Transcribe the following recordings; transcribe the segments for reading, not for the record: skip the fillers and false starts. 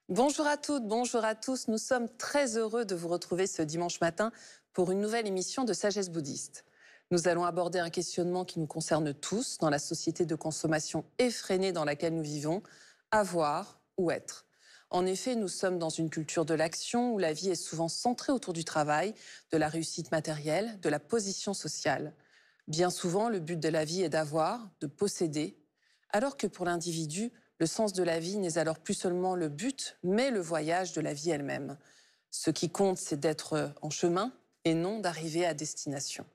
Bonjour à toutes, bonjour à tous. Nous sommes très heureux de vous retrouver ce dimanche matin pour une nouvelle émission de Sagesse bouddhiste. Nous allons aborder un questionnement qui nous concerne tous dans la société de consommation effrénée dans laquelle nous vivons, avoir ou être. En effet, nous sommes dans une culture de l'action où la vie est souvent centrée autour du travail, de la réussite matérielle, de la position sociale. Bien souvent, le but de la vie est d'avoir, de posséder, alors que pour l'individu, le sens de la vie n'est alors plus seulement le but, mais le voyage de la vie elle-même. Ce qui compte, c'est d'être en chemin et non d'arriver à destination.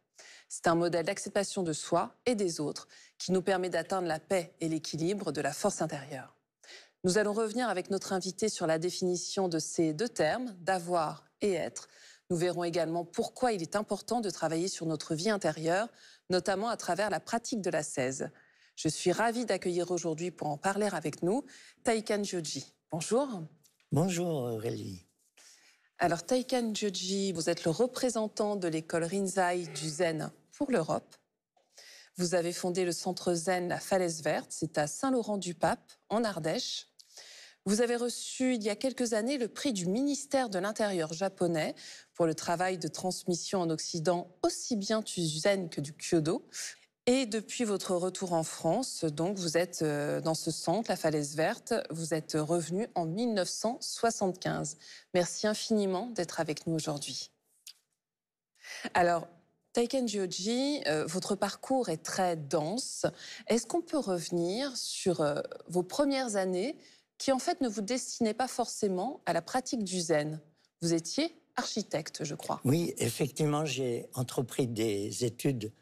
C'est un modèle d'acceptation de soi et des autres qui nous permet d'atteindre la paix et l'équilibre de la force intérieure. Nous allons revenir avec notre invité sur la définition de ces deux termes, d'avoir et être. Nous verrons également pourquoi il est important de travailler sur notre vie intérieure, notamment à travers la pratique de l'ascèse. Je suis ravie d'accueillir aujourd'hui pour en parler avec nous Taikan Gyoji. Bonjour. Bonjour Aurélie. Alors Taikan Gyoji, vous êtes le représentant de l'école Rinzai du Zen pour l'Europe. Vous avez fondé le centre Zen La Falaise Verte, c'est à Saint-Laurent-du-Pape, en Ardèche. Vous avez reçu il y a quelques années le prix du ministère de l'Intérieur japonais pour le travail de transmission en Occident aussi bien du Zen que du Kyodo. Et depuis votre retour en France, donc vous êtes dans ce centre, la Falaise Verte, vous êtes revenu en 1975. Merci infiniment d'être avec nous aujourd'hui. Alors, Taikan Gyoji, votre parcours est très dense. Est-ce qu'on peut revenir sur vos premières années qui en fait ne vous destinaient pas forcément à la pratique du zen? Vous étiez architecte, je crois. Oui, effectivement, j'ai entrepris des études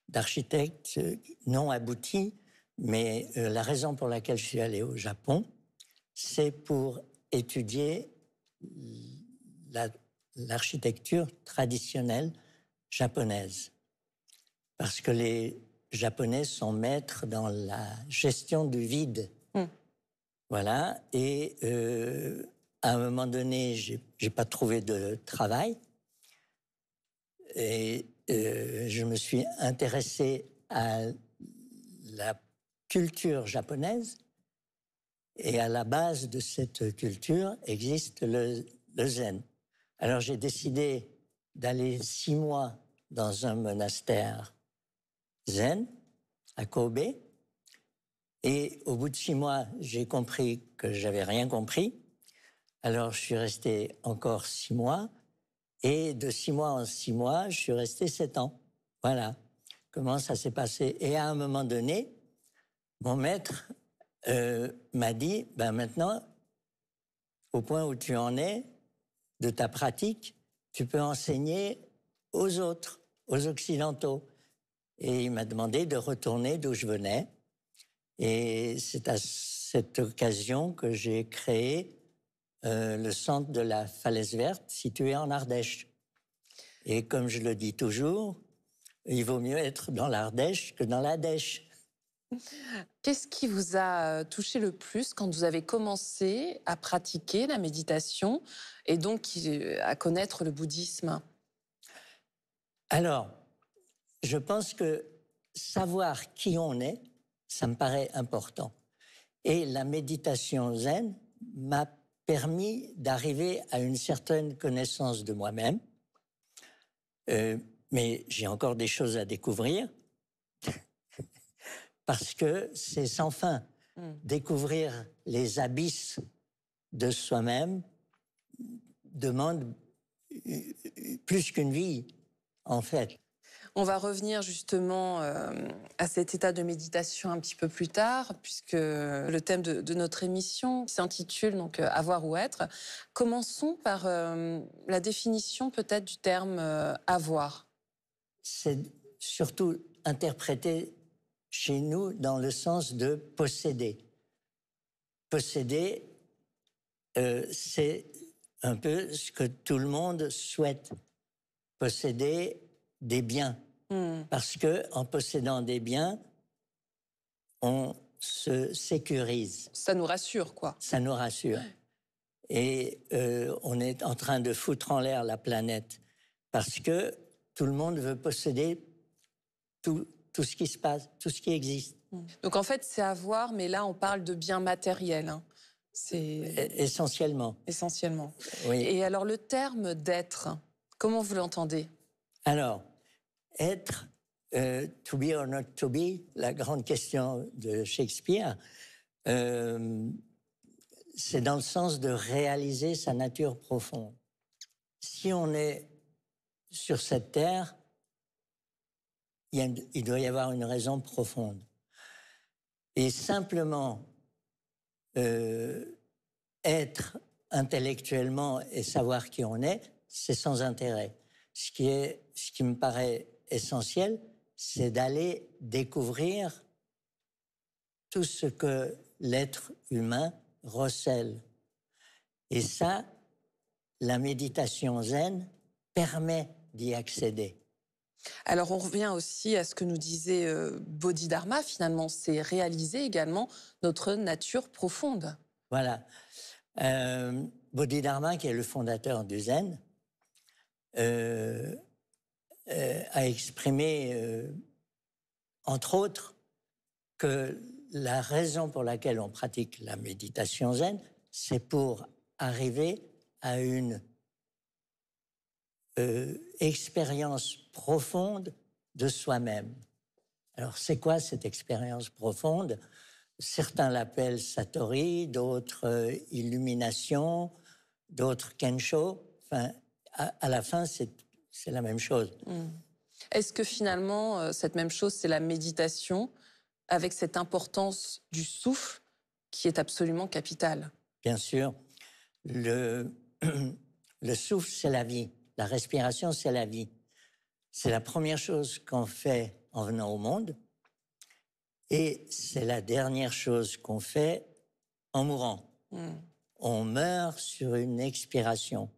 d'architecte non abouties, mais la raison pour laquelle je suis allé au Japon, c'est pour étudier l'architecture traditionnelle japonaise. Parce que les Japonais sont maîtres dans la gestion du vide. Voilà, et à un moment donné, j'ai pas trouvé de travail et je me suis intéressé à la culture japonaise et à la base de cette culture existe le zen. Alors j'ai décidé d'aller 6 mois dans un monastère zen à Kobe. Et au bout de 6 mois, j'ai compris que j'avais rien compris. Alors, je suis resté encore 6 mois. Et de 6 mois en 6 mois, je suis resté 7 ans. Voilà comment ça s'est passé. Et à un moment donné, mon maître m'a dit, ben maintenant, au point où tu en es, de ta pratique, tu peux enseigner aux autres, aux Occidentaux. Et il m'a demandé de retourner d'où je venais. Et c'est à cette occasion que j'ai créé le centre de la Falaise Verte, situé en Ardèche. Et comme je le dis toujours, il vaut mieux être dans l'Ardèche que dans la Dèche. Qu'est-ce qui vous a touché le plus quand vous avez commencé à pratiquer la méditation et donc à connaître le bouddhisme? Alors, je pense que savoir qui on est, ça me paraît important. Et la méditation zen m'a permis d'arriver à une certaine connaissance de moi-même. Mais j'ai encore des choses à découvrir parce que c'est sans fin. Découvrir les abysses de soi-même demande plus qu'une vie, en fait. On va revenir justement à cet état de méditation un petit peu plus tard, puisque le thème de notre émission s'intitule donc avoir ou être. Commençons par la définition peut-être du terme avoir. C'est surtout interprété chez nous dans le sens de posséder. Posséder, c'est un peu ce que tout le monde souhaite. Posséder des biens. Parce que en possédant des biens, on se sécurise. Ça nous rassure, quoi. Ça nous rassure. Et on est en train de foutre en l'air la planète parce que tout le monde veut posséder tout ce qui se passe, tout ce qui existe. Donc en fait, c'est avoir, mais là, on parle de biens matériels. Essentiellement. Essentiellement. Oui. Et alors, le terme d'être, comment vous l'entendez? Alors, être, to be or not to be, la grande question de Shakespeare, c'est dans le sens de réaliser sa nature profonde. Si on est sur cette terre, il doit y avoir une raison profonde. Et simplement être intellectuellement et savoir qui on est, c'est sans intérêt. Ce qui me paraît essentiel, c'est d'aller découvrir tout ce que l'être humain recèle. Et ça, la méditation zen permet d'y accéder. Alors, on revient aussi à ce que nous disait Bodhidharma, finalement, c'est réaliser également notre nature profonde. Voilà. Bodhidharma, qui est le fondateur du zen, a exprimé, entre autres, que la raison pour laquelle on pratique la méditation zen, c'est pour arriver à une expérience profonde de soi-même. Alors, c'est quoi cette expérience profonde? Certains l'appellent Satori, d'autres illumination, d'autres Kensho. Enfin, à la fin, c'est la même chose. Est-ce que finalement, cette même chose, c'est la méditation, avec cette importance du souffle qui est absolument capitale? Bien sûr, le souffle, c'est la vie. La respiration, c'est la vie. C'est la première chose qu'on fait en venant au monde et c'est la dernière chose qu'on fait en mourant. On meurt sur une expiration.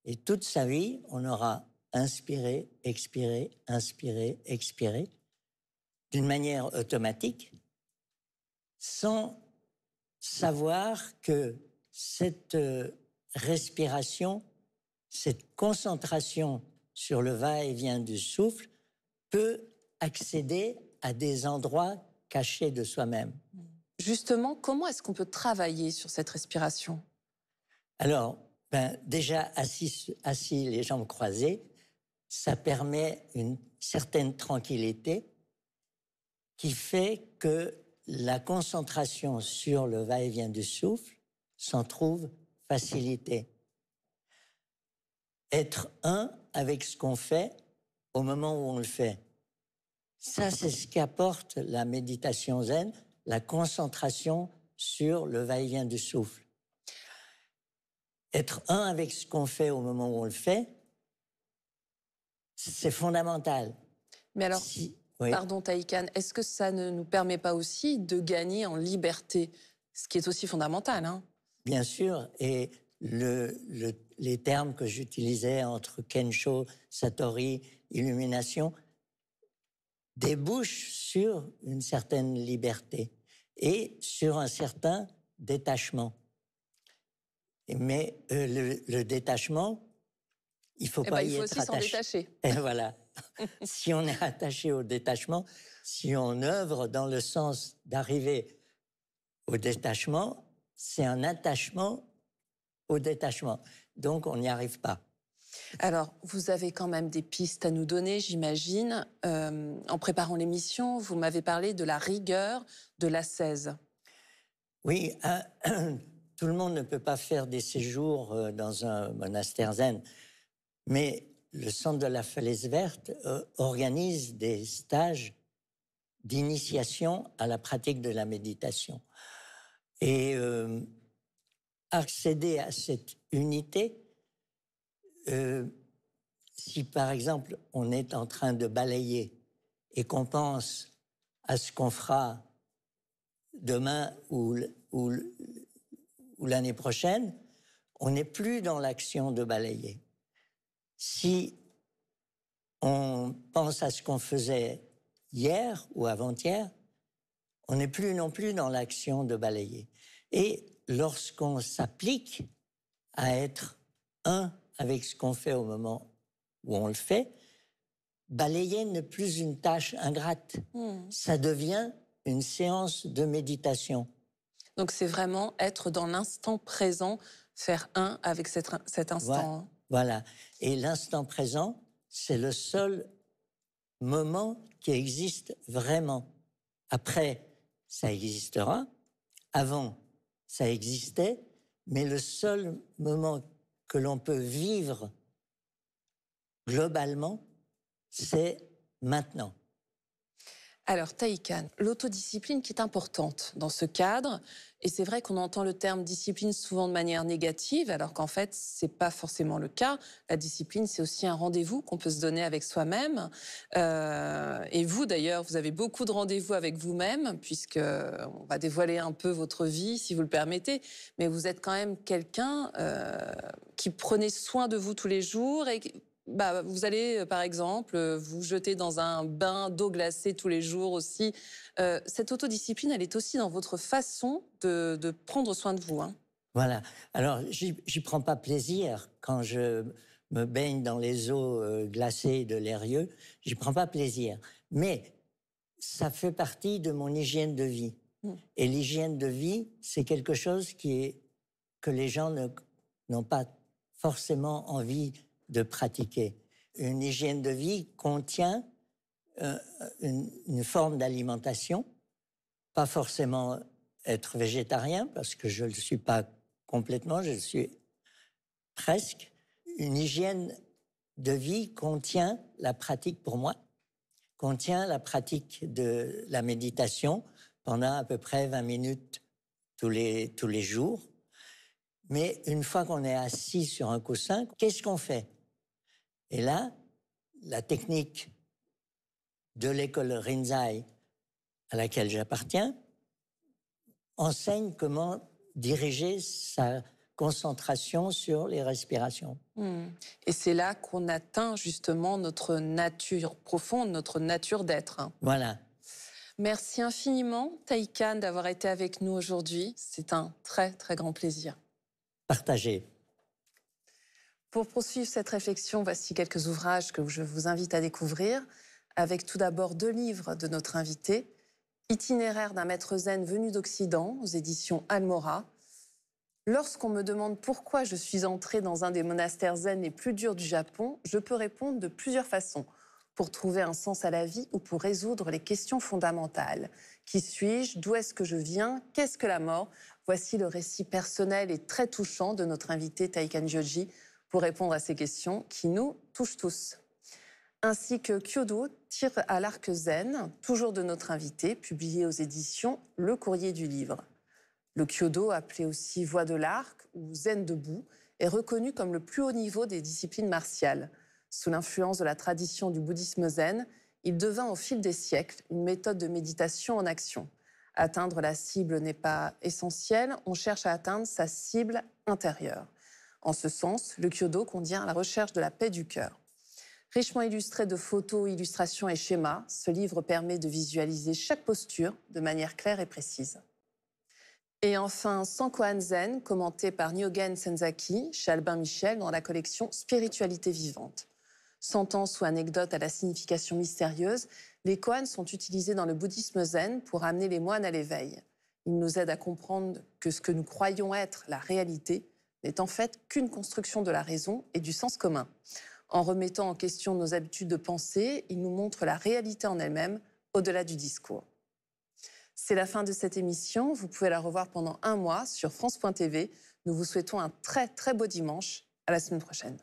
Et toute sa vie, on aura inspiré, expiré, inspiré, expiré, d'une manière automatique, sans savoir que cette respiration, cette concentration sur le va-et-vient du souffle peut accéder à des endroits cachés de soi-même. Justement, comment est-ce qu'on peut travailler sur cette respiration? Alors, déjà, assis les jambes croisées, ça permet une certaine tranquillité qui fait que la concentration sur le va-et-vient du souffle s'en trouve facilitée. Être un avec ce qu'on fait au moment où on le fait. Ça, c'est ce qu'apporte la méditation zen, la concentration sur le va-et-vient du souffle. Être un avec ce qu'on fait au moment où on le fait, c'est fondamental. Mais alors, pardon Taïkan, est-ce que ça ne nous permet pas aussi de gagner en liberté, ce qui est aussi fondamental, hein? Bien sûr, et les termes que j'utilisais entre Kensho, Satori, illumination, débouchent sur une certaine liberté et sur un certain détachement. Mais le détachement, il ne faut pas y être attaché. Il faut aussi s'en détacher. Et voilà. Si on est attaché au détachement, si on œuvre dans le sens d'arriver au détachement, c'est un attachement au détachement. Donc, on n'y arrive pas. Alors, vous avez quand même des pistes à nous donner, j'imagine. En préparant l'émission, vous m'avez parlé de la rigueur de l'ascèse. Oui, tout le monde ne peut pas faire des séjours dans un monastère zen, mais le Centre de la Falaise Verte organise des stages d'initiation à la pratique de la méditation. Et accéder à cette unité, si par exemple on est en train de balayer et qu'on pense à ce qu'on fera demain ou l'année prochaine, on n'est plus dans l'action de balayer. Si on pense à ce qu'on faisait hier ou avant-hier, on n'est plus non plus dans l'action de balayer. Et lorsqu'on s'applique à être un avec ce qu'on fait au moment où on le fait, balayer n'est plus une tâche ingrate. Ça devient une séance de méditation. Donc c'est vraiment être dans l'instant présent, faire un avec cet instant. Voilà. Et l'instant présent, c'est le seul moment qui existe vraiment. Après, ça existera. Avant, ça existait. Mais le seul moment que l'on peut vivre globalement, c'est maintenant. Alors, Taïkan, l'autodiscipline qui est importante dans ce cadre, et c'est vrai qu'on entend le terme discipline souvent de manière négative, alors qu'en fait, ce n'est pas forcément le cas. La discipline, c'est aussi un rendez-vous qu'on peut se donner avec soi-même. Et vous, d'ailleurs, vous avez beaucoup de rendez-vous avec vous-même, puisque on va dévoiler un peu votre vie, si vous le permettez, mais vous êtes quand même quelqu'un qui prenez soin de vous tous les jours et vous allez, par exemple, vous jeter dans un bain d'eau glacée tous les jours aussi. Cette autodiscipline, elle est aussi dans votre façon de prendre soin de vous. Hein. Voilà. Alors, j'y prends pas plaisir quand je me baigne dans les eaux glacées de l'Eyrieux. J'y prends pas plaisir. Mais ça fait partie de mon hygiène de vie. Et l'hygiène de vie, c'est quelque chose que les gens n'ont pas forcément envie de pratiquer. Une hygiène de vie contient une forme d'alimentation, pas forcément être végétarien, parce que je ne le suis pas complètement, je le suis presque. Une hygiène de vie contient la pratique, pour moi, contient la pratique de la méditation pendant à peu près 20 minutes tous les jours. Mais une fois qu'on est assis sur un coussin, qu'est-ce qu'on fait? Et là, la technique de l'école Rinzai à laquelle j'appartiens enseigne comment diriger sa concentration sur les respirations. Et c'est là qu'on atteint justement notre nature profonde, notre nature d'être. Hein. Voilà. Merci infiniment, Taïkan, d'avoir été avec nous aujourd'hui. C'est un très, très grand plaisir. Partagez. Pour poursuivre cette réflexion, voici quelques ouvrages que je vous invite à découvrir, avec tout d'abord 2 livres de notre invité. Itinéraire d'un maître zen venu d'Occident, aux éditions Almora. Lorsqu'on me demande pourquoi je suis entrée dans un des monastères zen les plus durs du Japon, je peux répondre de plusieurs façons. Pour trouver un sens à la vie ou pour résoudre les questions fondamentales. Qui suis-je? D'où est-ce que je viens? Qu'est-ce que la mort? Voici le récit personnel et très touchant de notre invité Taïkan Gyoji pour répondre à ces questions qui nous touchent tous. Ainsi que Kyodo, tir à l'arc zen, toujours de notre invité, publié aux éditions Le Courrier du Livre. Le Kyodo, appelé aussi voie de l'arc ou zen debout, est reconnu comme le plus haut niveau des disciplines martiales. Sous l'influence de la tradition du bouddhisme zen, il devint au fil des siècles une méthode de méditation en action. Atteindre la cible n'est pas essentiel, on cherche à atteindre sa cible intérieure. En ce sens, le Kyodo convient à la recherche de la paix du cœur. Richement illustré de photos, illustrations et schémas, ce livre permet de visualiser chaque posture de manière claire et précise. Et enfin, Sankoan Zen, commenté par Nyogen Senzaki, chez Albin Michel, dans la collection Spiritualité vivante. Sentences ou anecdotes à la signification mystérieuse, les koans sont utilisés dans le bouddhisme zen pour amener les moines à l'éveil. Ils nous aident à comprendre que ce que nous croyons être la réalité n'est en fait qu'une construction de la raison et du sens commun. En remettant en question nos habitudes de pensée, ils nous montrent la réalité en elle-même, au-delà du discours. C'est la fin de cette émission. Vous pouvez la revoir pendant 1 mois sur France.tv. Nous vous souhaitons un très, très beau dimanche. À la semaine prochaine.